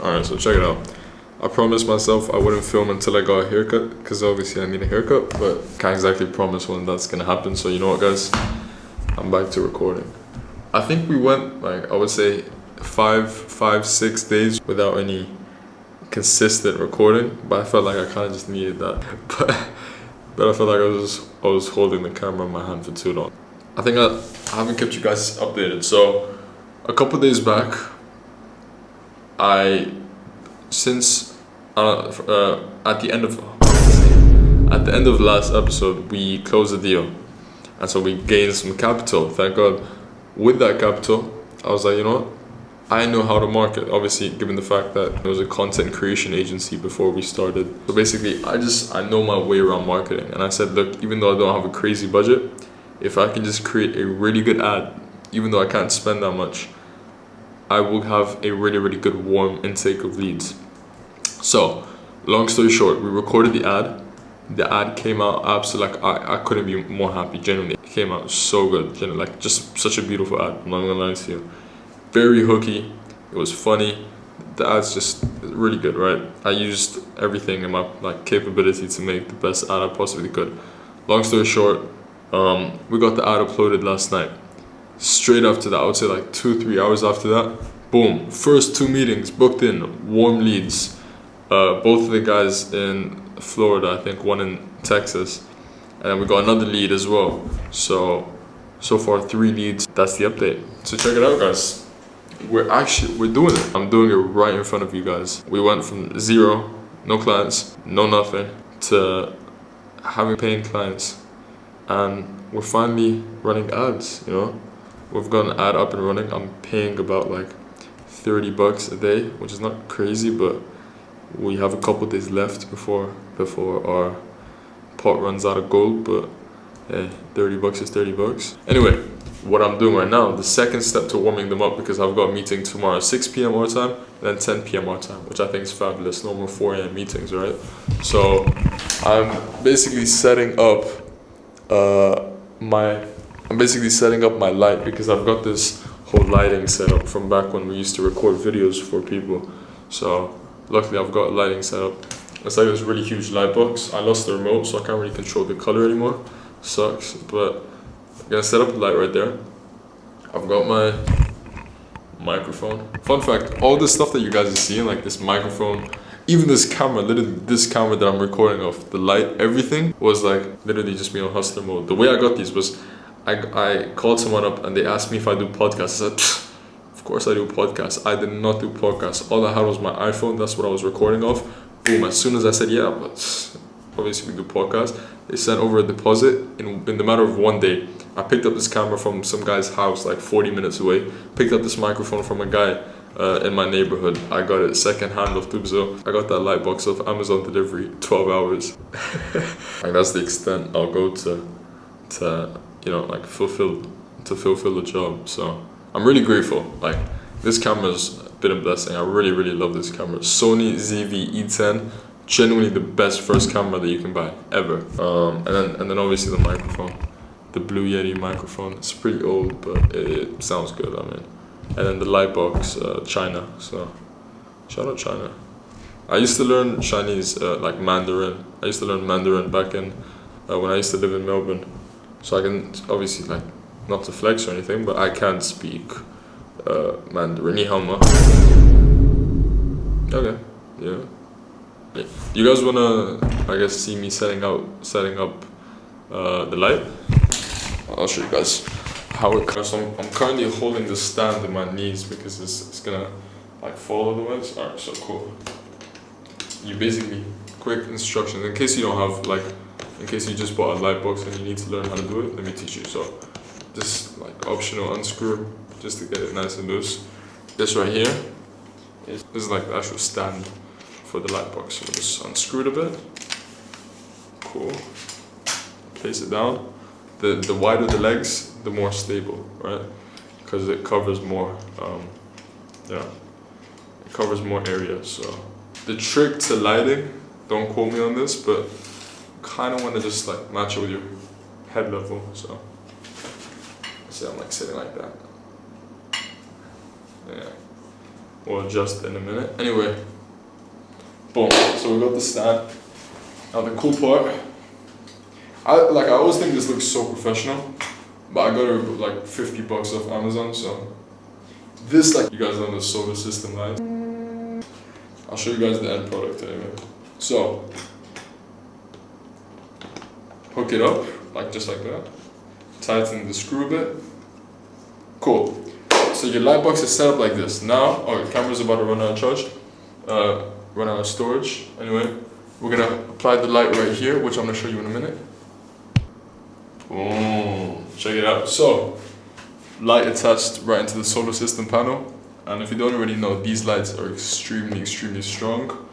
Alright, so check it out. I promised myself I wouldn't film until I got a haircut, because obviously I need a haircut, but can't exactly promise when that's gonna happen. So you know what, guys? I'm back to recording. I think we went, like, I would say 6 days without any consistent recording, but I felt like I kind of just needed that. But I felt like I was holding the camera in my hand for too long. I think I haven't kept you guys updated. So a couple days back, at the end of last episode, we closed the deal, and so we gained some capital. Thank God. With that capital, I was like, you know what? I know how to market. Obviously, given the fact that there was a content creation agency before we started. So basically, I know my way around marketing. And I said, look, even though I don't have a crazy budget, if I can just create a really good ad, even though I can't spend that much, I will have a really, really good warm intake of leads. So, long story short, we recorded the ad. The ad came out absolutely, like, I couldn't be more happy, genuinely. It came out so good, genuinely, like, just such a beautiful ad, I'm not gonna lie to you. Very hooky, it was funny, the ad's just really good, right? I used everything in my capability to make the best ad I possibly could. Long story short, we got the ad uploaded last night. Straight after that, I would say like 2-3 hours after that, boom, first 2 meetings booked in, warm leads. Both of the guys in Florida, I think one in Texas, and then we got another lead as well. So far 3 leads. That's the update. So check it out, guys. We're doing it. I'm doing it right in front of you guys. We went from 0, no clients, no nothing, to having paying clients, and we're finally running ads. You know, we've got an ad up and running. I'm paying about like $30 a day, which is not crazy, but we have a couple days left before our pot runs out of gold. But hey, $30 is $30. Anyway, what I'm doing right now, the second step to warming them up, because I've got a meeting tomorrow at 6 p.m. our time, then 10 p.m. our time, which I think is fabulous. No more 4 a.m. meetings, right? So I'm basically setting up my light, because I've got this whole lighting set up from back when we used to record videos for people. So luckily I've got lighting set up. It's like this really huge light box. I lost the remote, so I can't really control the color anymore. Sucks, but I'm gonna set up the light right there. I've got my microphone. Fun fact, all this stuff that you guys are seeing, like this microphone, even this camera, literally this camera that I'm recording off, the light, everything was like literally just me on hustler mode. The way I got these was I called someone up and they asked me if I do podcasts. I said, of course I do podcasts. I did not do podcasts. All I had was my iPhone. That's what I was recording off. Boom, as soon as I said, yeah, but obviously we do podcasts, they sent over a deposit in the matter of 1 day. I picked up this camera from some guy's house like 40 minutes away, picked up this microphone from a guy in my neighborhood. I got it second hand off Tubzo. I got that light box off Amazon delivery, 12 hours. Like, that's the extent I'll go to you know, like fulfill the job. So I'm really grateful. Like, this camera's been a blessing. I really, really love this camera. Sony ZV-E10, genuinely the best first camera that you can buy ever. And then obviously the microphone, the Blue Yeti microphone. It's pretty old, but it sounds good. I mean, and then the light box, China. So shout out China. I used to learn Chinese, like Mandarin. I used to learn Mandarin back in when I used to live in Melbourne. So I can obviously, like, not to flex or anything, but I can speak Mandarin. Ni hao ma. Okay, yeah. You guys wanna, I guess, see me setting up the light? I'll show you guys how it comes. So I'm currently holding the stand in my knees because it's gonna like fall otherwise. Alright, so cool. You basically, quick instructions in case you don't have, like, in case you just bought a light box and you need to learn how to do it. Let me teach you. So this like optional unscrew just to get it nice and loose. This right here is like the actual stand for the light box. So just unscrew it a bit. Cool. Place it down. The wider the legs, the more stable, right? Because it covers more. Yeah, it covers more area. So the trick to lighting, don't quote me on this, but kind of want to just like match it with your head level. So see, I'm like sitting like that. Yeah. or adjust in a minute. Anyway, boom. So we got the stand. Now the cool part, I always think this looks so professional, but I got it like $50 off Amazon. So this, like, you guys know the solar system light. I'll show you guys the end product anyway. So hook it up like just like that. Tighten the screw bit. Cool. So your light box is set up like this. Now, the camera's about to run out of charge. Run out of storage. Anyway, we're gonna apply the light right here, which I'm gonna show you in a minute. Boom. Check it out. So, light attached right into the solar system panel. And if you don't already know, these lights are extremely, extremely strong.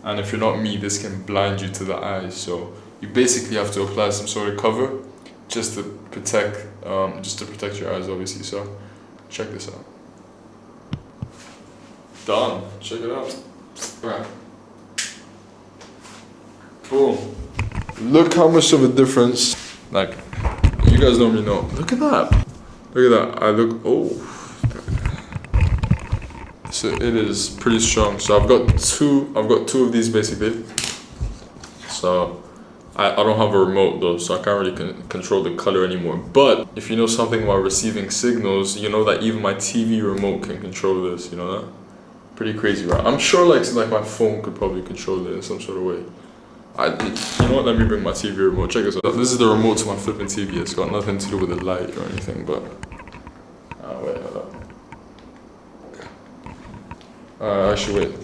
And if you're not me, this can blind you to the eyes. So you basically have to apply some sort of cover just to protect your eyes, obviously. So check this out. Done. Check it out. Right. Boom. Look how much of a difference. Like, you guys normally know. Look at that. Look at that. So it is pretty strong. So I've got two of these basically. So I don't have a remote though, so I can't really control the color anymore. But if you know something about receiving signals, you know that even my TV remote can control this. You know that? Pretty crazy, right? I'm sure like my phone could probably control it in some sort of way. You know what? Let me bring my TV remote. Check this out. This is the remote to my flipping TV. It's got nothing to do with the light or anything, but wait, hold up. Actually, wait.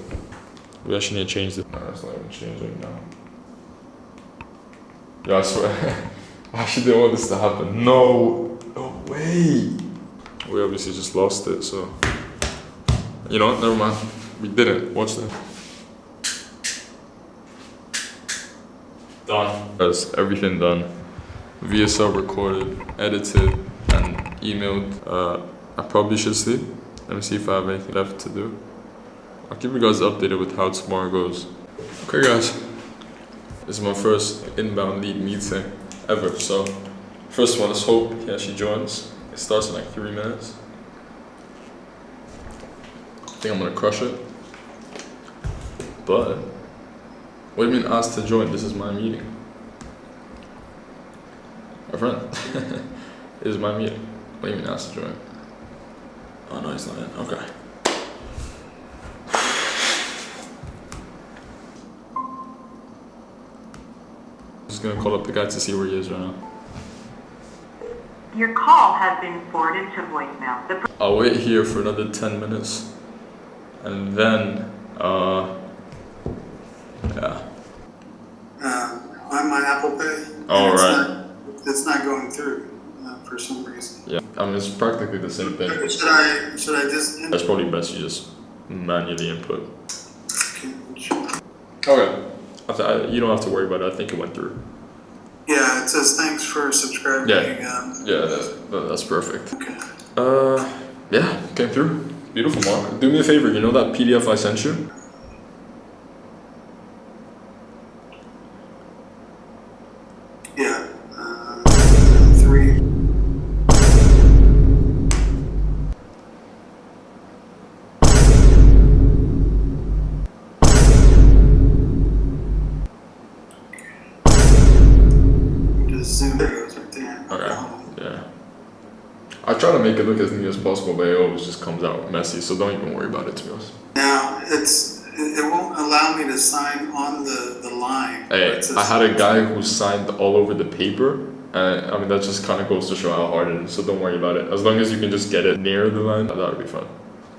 We actually need to change this. No, it's not even changed right now. Yeah, I swear. I actually didn't want this to happen. No way. We obviously just lost it, so. You know what? Never mind. We didn't. Watch that. Done. That's everything done. VSL recorded, edited, and emailed. I probably should sleep. Let me see if I have anything left to do. I'll keep you guys updated with how tomorrow goes. Okay guys, this is my first inbound lead meeting ever. So first one, let's hope he actually joins. It starts in like 3 minutes. I think I'm gonna crush it. But what do you mean asked to join? This is my meeting. My friend. This is my meeting. What do you mean asked to join? Oh no, he's not in. Okay. Just gonna call up the guy to see where he is right now. Your call has been forwarded to voicemail. I'll wait here for another 10 minutes. And then, yeah. On my Apple Pay. Oh, right. It's not going through for some reason. Yeah, I mean, it's practically the same thing. Should I just... It's probably best you just manually input. Okay. Okay. You don't have to worry about it. I think it went through. Yeah, it says thanks for subscribing. Yeah, that's perfect. Okay. Yeah, came through. Beautiful, Mark. Do me a favor, you know that PDF I sent you? Yeah. 3. Just zoom it right there. Okay. Yeah. I try to make it look as neat as possible, but it always just comes out messy, so don't even worry about it, to be honest. Now, it won't allow me to sign on the line. Hey, I had a guy who signed all over the paper, and I mean, that just kind of goes to show how hard it is, so don't worry about it. As long as you can just get it near the line, that would be fun.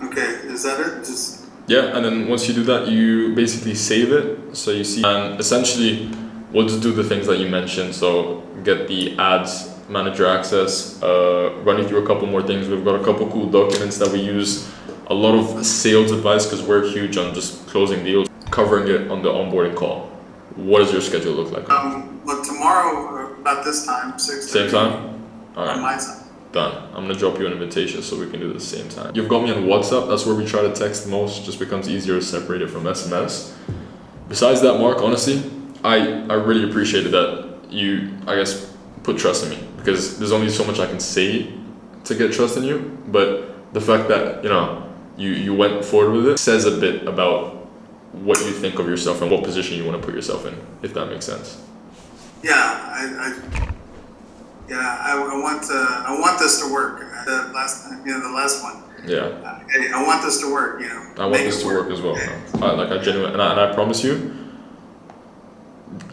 Okay, is that it? Just... Yeah, and then once you do that, you basically save it, so you see, and essentially, we'll just do the things that you mentioned, so get the ads, manager access, running through a couple more things. We've got a couple cool documents that we use, a lot of sales advice because we're huge on just closing deals, covering it on the onboarding call. What does your schedule look like? Well, tomorrow about this time, 6. Same time? All right. On my time. Done. I'm gonna drop you an invitation so we can do it at the same time. You've got me on WhatsApp. That's where we try to text the most. Just becomes easier to separate it from SMS. Besides that, Mark, honestly, I really appreciated that you, I guess, put trust in me, because there's only so much I can say to get trust in you, but the fact that, you know, you went forward with it, says a bit about what you think of yourself and what position you want to put yourself in, if that makes sense. Yeah, I want this to work. The last one. Yeah. Hey, I want this to work. I want this to work as well. I genuinely, and I promise you,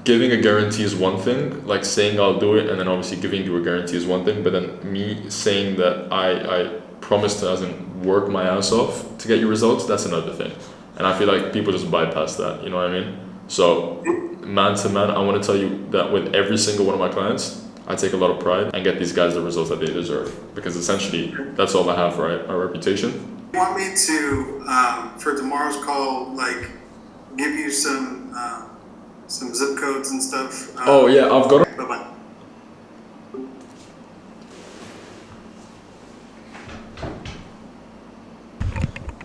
giving a guarantee is one thing. Like saying I'll do it, and then obviously giving you a guarantee is one thing. But then me saying that I promise to, as in work my ass off to get you results, that's another thing. And I feel like people just bypass that. You know what I mean? So, man to man, I want to tell you that with every single one of my clients, I take a lot of pride and get these guys the results that they deserve, because essentially that's all I have, right? My reputation. You want me to, for tomorrow's call, like, give you some zip codes and stuff? Oh yeah, I've got it. Bye-bye.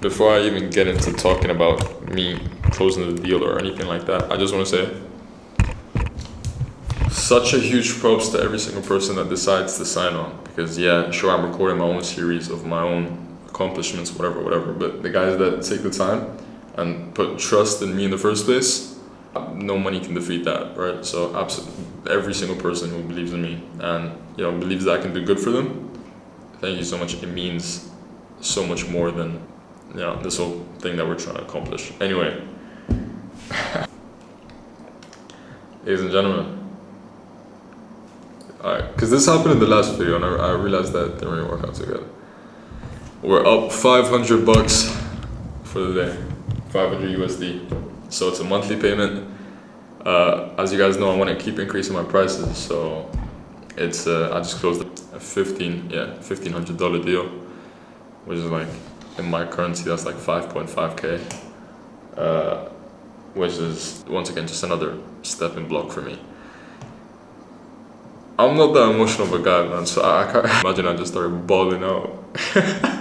Before I even get into talking about me closing the deal or anything like that, I just want to say such a huge props to every single person that decides to sign on, because yeah, sure, I'm recording my own series of my own accomplishments, whatever, but the guys that take the time and put trust in me in the first place, no money can defeat that, right? So absolutely every single person who believes in me and believes that I can do good for them, thank you so much. It means so much more than this whole thing that we're trying to accomplish. Anyway, ladies and gentlemen, alright, because this happened in the last video and I realized that it didn't really work out too good. We're up $500 for the day, 500 USD. So it's a monthly payment. As you guys know, I want to keep increasing my prices, so it's I just closed a $1,500 deal, which is like, in my currency, that's like 5.5K, which is once again just another stepping block for me. I'm not that emotional of a guy, man, so I can't imagine I just started bawling out.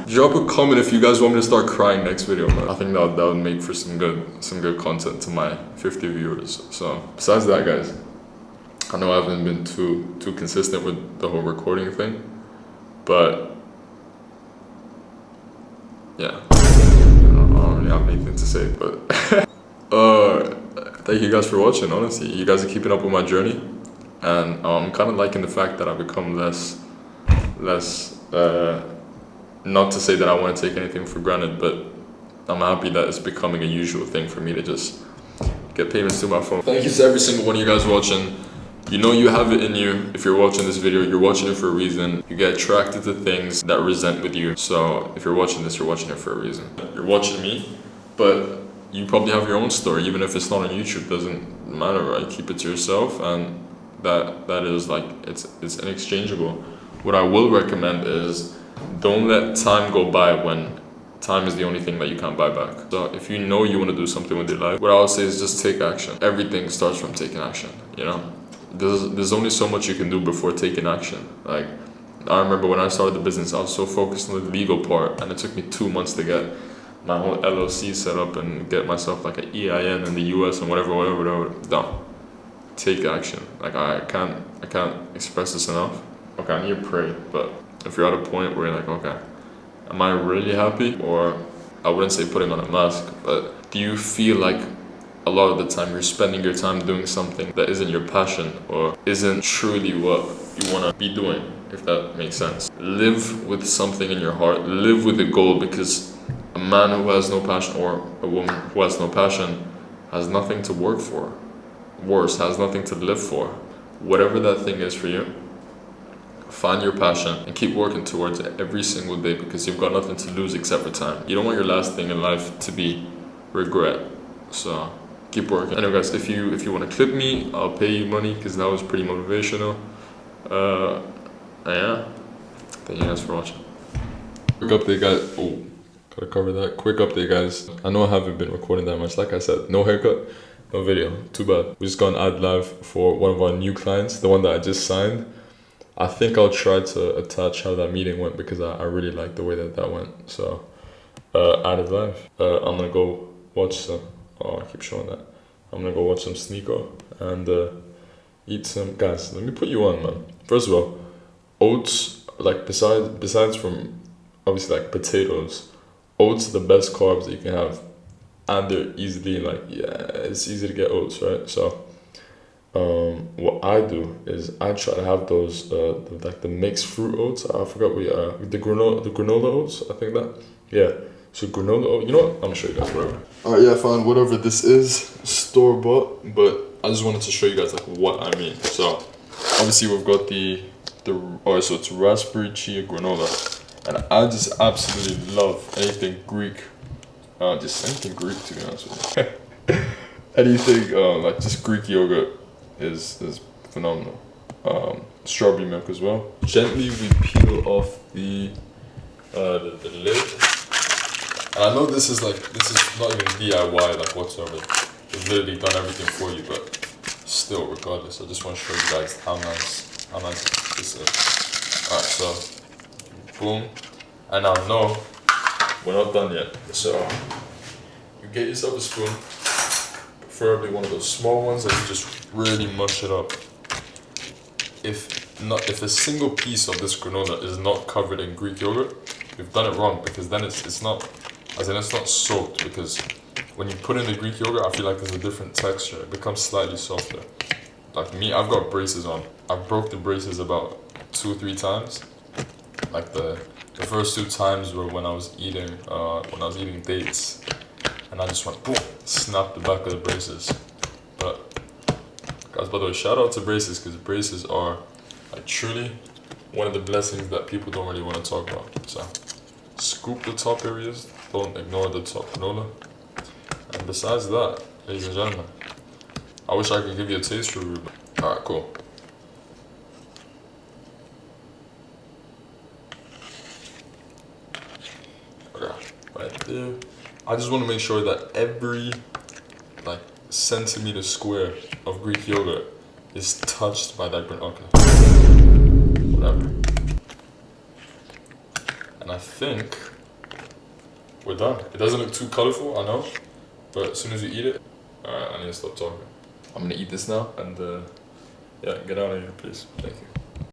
Drop a comment if you guys want me to start crying next video, man. I think that would make for some good content to my 50 viewers. So besides that, guys, I know I haven't been too consistent with the whole recording thing, but yeah, I don't really have anything to say, but thank you guys for watching. Honestly, you guys are keeping up with my journey, and I'm kind of liking the fact that I've become less not to say that I want to take anything for granted, but I'm happy that it's becoming a usual thing for me to just get payments to my phone. Thank you to every single one of you guys watching. You know you have it in you. If you're watching this video, you're watching it for a reason. You get attracted to things that resent with you. So if you're watching this, you're watching it for a reason. You're watching me, but you probably have your own story. Even if it's not on YouTube, doesn't matter, right? Keep it to yourself, and that is like, it's inexchangeable. What I will recommend is don't let time go by when time is the only thing that you can't buy back. So if you know you want to do something with your life, what I would say is just take action. Everything starts from taking action, There's only so much you can do before taking action. Like, I remember when I started the business, I was so focused on the legal part, and it took me 2 months to get my whole LLC set up and get myself like an EIN in the US and whatever. Done. Take action. Like, I can't express this enough. Okay, I need to pray, but if you're at a point where you're like, okay, am I really happy? Or I wouldn't say putting on a mask, but do you feel like a lot of the time you're spending your time doing something that isn't your passion or isn't truly what you want to be doing, if that makes sense? Live with something in your heart, live with a goal, because a man who has no passion or a woman who has no passion has nothing to work for. Worse, has nothing to live for. Whatever that thing is for you, find your passion and keep working towards it every single day, because you've got nothing to lose except for time. You don't want your last thing in life to be regret. So keep working. Anyway, guys, if you want to clip me, I'll pay you money, because that was pretty motivational. Yeah, thank you guys for watching. Quick update, guys. Oh, gotta cover that. Quick update, guys. I know I haven't been recording that much. Like I said, no haircut, no video. Too bad. We just got an ad live for one of our new clients, the one that I just signed. I think I'll try to attach how that meeting went, because I really like the way that went. So, added live. I'm gonna go watch some. Oh, I keep showing that. I'm gonna go watch some Sneeko and eat some. Guys, let me put you on, man. First of all, oats, like besides from obviously like potatoes, oats are the best carbs that you can have, and they're easily like, yeah, it's easy to get oats, right? So what I do is I try to have those like the mixed fruit oats. I forgot the granola oats. I think that, yeah. So granola oat. You know what? I'm gonna show you guys whatever. All right, yeah, fine. Whatever this is, store bought. But I just wanted to show you guys like what I mean. So obviously we've got the so it's raspberry chia granola, and I just absolutely love anything Greek. Just anything Greek, to be honest with you. Anything like just Greek yogurt is phenomenal. Strawberry milk as well. Gently we peel off the lid. And I know this is not even DIY like whatsoever. They've literally done everything for you, but still, regardless, I just want to show you guys how nice this is. Alright, so boom. And now no, we're not done yet. So you get yourself a spoon, preferably one of those small ones, and you just really mush it up. If a single piece of this granola is not covered in Greek yogurt, you've done it wrong, because then it's not soaked, because when you put in the Greek yogurt, I feel like there's a different texture. It becomes slightly softer. Like me, I've got braces on. I broke the braces about 2 or 3 times. Like the first 2 times were when I was eating dates, and I just went boom, snapped the back of the braces. But guys, by the way, shout out to braces, because braces are like truly one of the blessings that people don't really want to talk about. So scoop the top areas, don't ignore the top granola. And besides that, ladies and gentlemen, I wish I could give you a taste review. Alright, cool. Okay, right there. I just want to make sure that every like centimeter square of Greek yogurt is touched by that granola. Okay. Whatever. And I think we're done. It doesn't look too colorful, I know, but as soon as you eat it, alright, I need to stop talking. I'm gonna eat this now and yeah, get out of here, please. Thank you.